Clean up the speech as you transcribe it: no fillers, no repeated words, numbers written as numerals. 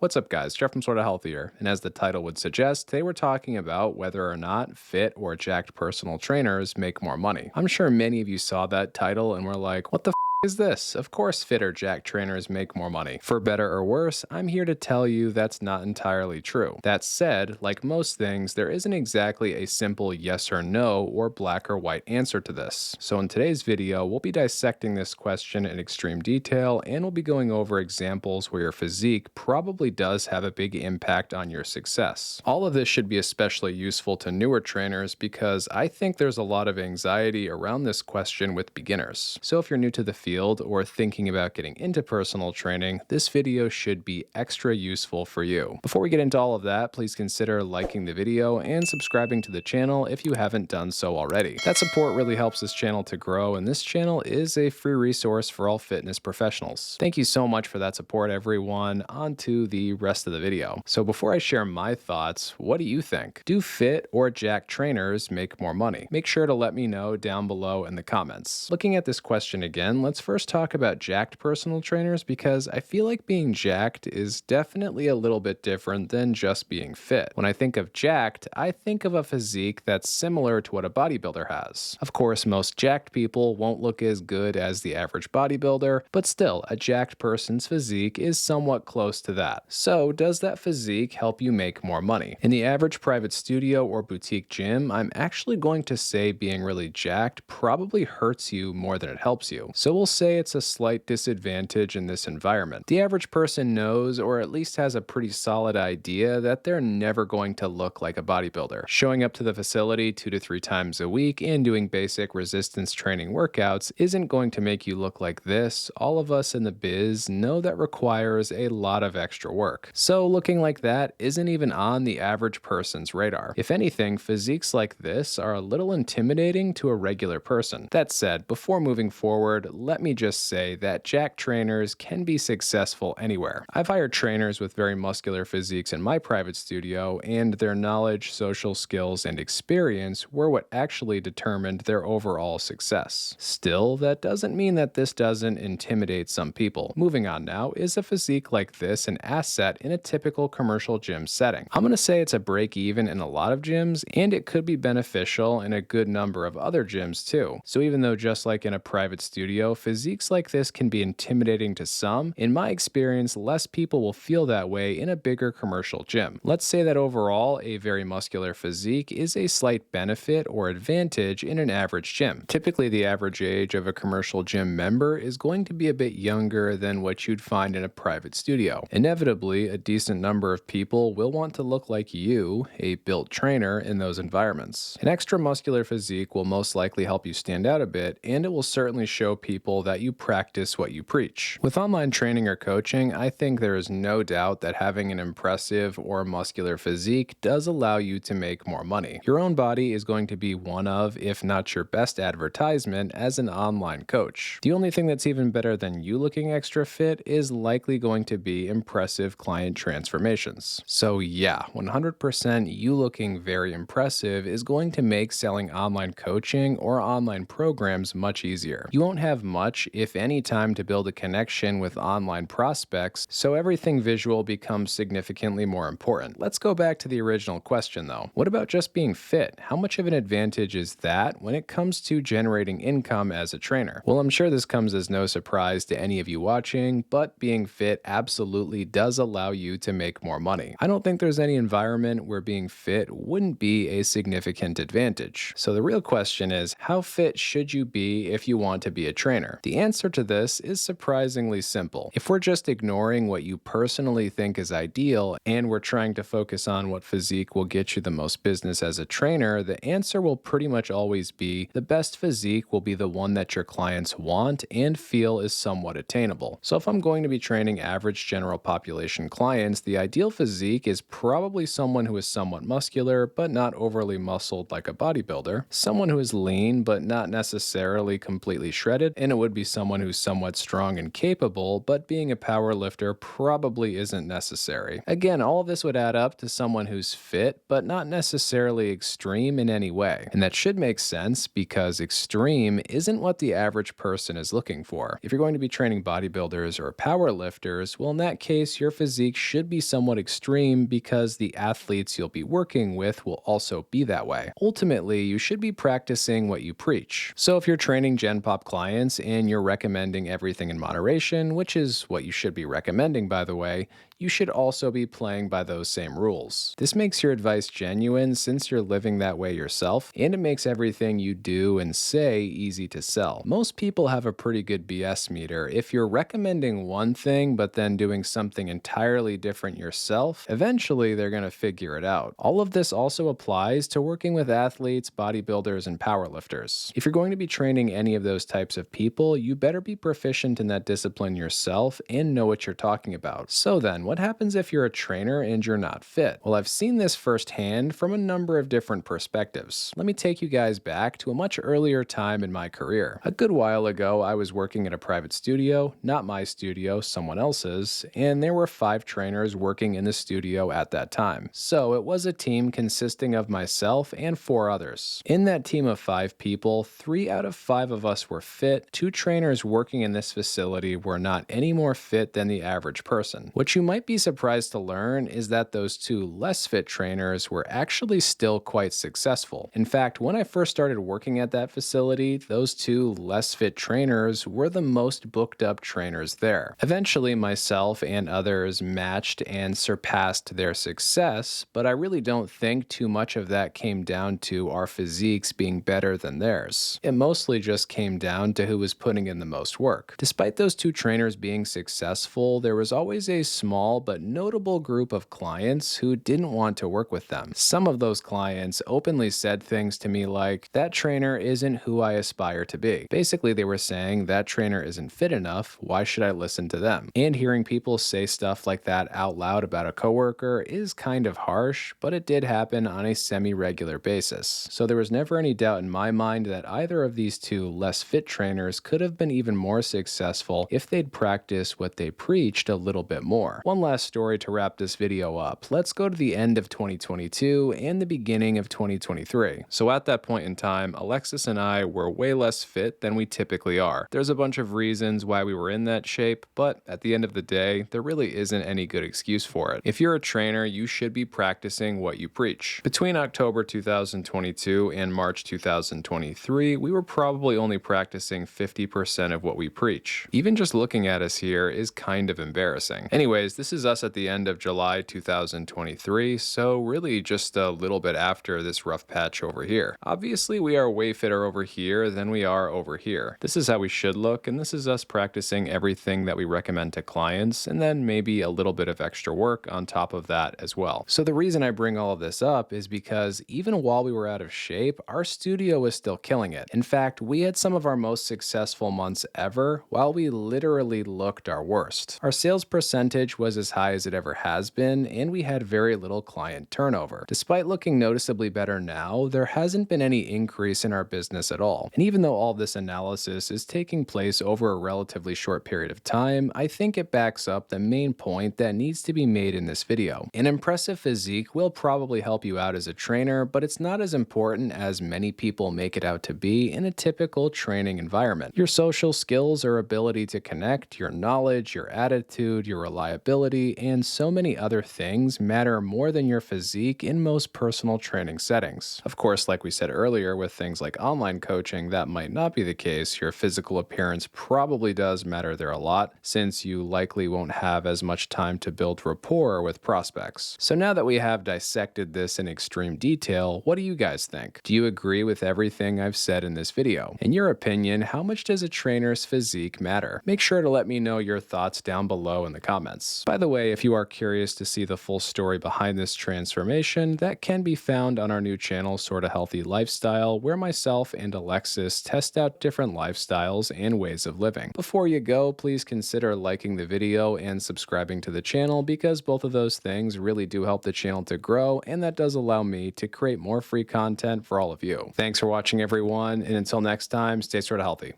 What's up, guys? Jeff from Sorta Healthy here, and as the title would suggest, today we're talking about whether or not fit or jacked personal trainers make more money. I'm sure many of you saw that title and were like, what the is this? Of course fit or jacked trainers make more money. For better or worse, I'm here to tell you that's not entirely true. That said, like most things, there isn't exactly a simple yes or no or black or white answer to this. So in today's video, we'll be dissecting this question in extreme detail, and we'll be going over examples where your physique probably does have a big impact on your success. All of this should be especially useful to newer trainers because I think there's a lot of anxiety around this question with beginners. So if you're new to the field or thinking about getting into personal training, this video should be extra useful for you. Before we get into all of that, please consider liking the video and subscribing to the channel if you haven't done so already. That support really helps this channel to grow, and this channel is a free resource for all fitness professionals. Thank you so much for that support, everyone. On to the rest of the video. So before I share my thoughts, what do you think? Do fit or jacked trainers make more money? Make sure to let me know down below in the comments. Looking at this question again, let's first talk about jacked personal trainers because I feel like being jacked is definitely a little bit different than just being fit. When I think of jacked, I think of a physique that's similar to what a bodybuilder has. Of course, most jacked people won't look as good as the average bodybuilder, but still, a jacked person's physique is somewhat close to that. So, does that physique help you make more money? In the average private studio or boutique gym, I'm actually going to say being really jacked probably hurts you more than it helps you. So we'll say it's a slight disadvantage in this environment. The average person knows, or at least has a pretty solid idea, that they're never going to look like a bodybuilder. Showing up to the facility 2 to 3 times a week and doing basic resistance training workouts isn't going to make you look like this. All of us in the biz know that requires a lot of extra work. So looking like that isn't even on the average person's radar. If anything, physiques like this are a little intimidating to a regular person. That said, before moving forward, let me just say that jacked trainers can be successful anywhere. I've hired trainers with very muscular physiques in my private studio, and their knowledge, social skills, and experience were what actually determined their overall success. Still, that doesn't mean that this doesn't intimidate some people. Moving on now, is a physique like this an asset in a typical commercial gym setting? I'm going to say it's a break even in a lot of gyms, and it could be beneficial in a good number of other gyms too. So even though just like in a private studio, physiques like this can be intimidating to some, in my experience, less people will feel that way in a bigger commercial gym. Let's say that overall, a very muscular physique is a slight benefit or advantage in an average gym. Typically, the average age of a commercial gym member is going to be a bit younger than what you'd find in a private studio. Inevitably, a decent number of people will want to look like you, a built trainer, in those environments. An extra muscular physique will most likely help you stand out a bit, and it will certainly show people that you practice what you preach. With online training or coaching, I think there is no doubt that having an impressive or muscular physique does allow you to make more money. Your own body is going to be one of, if not your best advertisement as an online coach. The only thing that's even better than you looking extra fit is likely going to be impressive client transformations. So yeah, 100% you looking very impressive is going to make selling online coaching or online programs much easier. You won't have much, if any, time to build a connection with online prospects, so everything visual becomes significantly more important. Let's go back to the original question though. What about just being fit? How much of an advantage is that when it comes to generating income as a trainer? Well, I'm sure this comes as no surprise to any of you watching, but being fit absolutely does allow you to make more money. I don't think there's any environment where being fit wouldn't be a significant advantage. So the real question is, how fit should you be if you want to be a trainer? The answer to this is surprisingly simple. If we're just ignoring what you personally think is ideal and we're trying to focus on what physique will get you the most business as a trainer, the answer will pretty much always be the best physique will be the one that your clients want and feel is somewhat attainable. So if I'm going to be training average general population clients, the ideal physique is probably someone who is somewhat muscular but not overly muscled like a bodybuilder, someone who is lean but not necessarily completely shredded, and it would be someone who's somewhat strong and capable, but being a power lifter probably isn't necessary. Again, all of this would add up to someone who's fit, but not necessarily extreme in any way. And that should make sense because extreme isn't what the average person is looking for. If you're going to be training bodybuilders or power lifters, well, in that case, your physique should be somewhat extreme because the athletes you'll be working with will also be that way. Ultimately, you should be practicing what you preach. So if you're training Gen Pop clients and you're recommending everything in moderation, which is what you should be recommending, by the way, you should also be playing by those same rules. This makes your advice genuine since you're living that way yourself, and it makes everything you do and say easy to sell. Most people have a pretty good BS meter. If you're recommending one thing but then doing something entirely different yourself, eventually they're going to figure it out. All of this also applies to working with athletes, bodybuilders, and powerlifters. If you're going to be training any of those types of people, you better be proficient in that discipline yourself and know what you're talking about. So then, what happens if you're a trainer and you're not fit? Well, I've seen this firsthand from a number of different perspectives. Let me take you guys back to a much earlier time in my career. A good while ago, I was working at a private studio, not my studio, someone else's, and there were 5 trainers working in the studio at that time. So it was a team consisting of myself and 4 others. In that team of 5 people, 3 out of 5 of us were fit. 2 trainers working in this facility were not any more fit than the average person. What you might be surprised to learn is that those 2 less fit trainers were actually still quite successful. In fact, when I first started working at that facility, those 2 less fit trainers were the most booked up trainers there. Eventually, myself and others matched and surpassed their success, but I really don't think too much of that came down to our physiques being better than theirs. It mostly just came down to who was putting in the most work. Despite those 2 trainers being successful, there was always a small but notable group of clients who didn't want to work with them. Some of those clients openly said things to me like, "That trainer isn't who I aspire to be." Basically, they were saying, "That trainer isn't fit enough, why should I listen to them?" And hearing people say stuff like that out loud about a coworker is kind of harsh, but it did happen on a semi-regular basis. So there was never any doubt in my mind that either of these 2 less fit trainers could have been even more successful if they'd practiced what they preached a little bit more. One last story to wrap this video up. Let's go to the end of 2022 and the beginning of 2023. So at that point in time, Alexis and I were way less fit than we typically are. There's a bunch of reasons why we were in that shape, but at the end of the day, there really isn't any good excuse for it. If you're a trainer, you should be practicing what you preach. Between October 2022 and March 2023, we were probably only practicing 50% of what we preach. Even just looking at us here is kind of embarrassing. Anyways, this is us at the end of July 2023, so really just a little bit after this rough patch over here. Obviously, we are way fitter over here than we are over here. This is how we should look, and this is us practicing everything that we recommend to clients, and then maybe a little bit of extra work on top of that as well. So the reason I bring all of this up is because even while we were out of shape, our studio was still killing it. In fact, we had some of our most successful months ever while we literally looked our worst. Our sales percentage was as high as it ever has been, and we had very little client turnover. Despite looking noticeably better now, there hasn't been any increase in our business at all. And even though all this analysis is taking place over a relatively short period of time, I think it backs up the main point that needs to be made in this video. An impressive physique will probably help you out as a trainer, but it's not as important as many people make it out to be in a typical training environment. Your social skills or ability to connect, your knowledge, your attitude, your reliability, and so many other things matter more than your physique in most personal training settings. Of course, like we said earlier, with things like online coaching, that might not be the case. Your physical appearance probably does matter there a lot, since you likely won't have as much time to build rapport with prospects. So now that we have dissected this in extreme detail, what do you guys think? Do you agree with everything I've said in this video? In your opinion, how much does a trainer's physique matter? Make sure to let me know your thoughts down below in the comments. By the way, if you are curious to see the full story behind this transformation, that can be found on our new channel, Sorta Healthy Lifestyle, where myself and Alexis test out different lifestyles and ways of living. Before you go, please consider liking the video and subscribing to the channel, because both of those things really do help the channel to grow, and that does allow me to create more free content for all of you. Thanks for watching, everyone, and until next time, stay sorta healthy.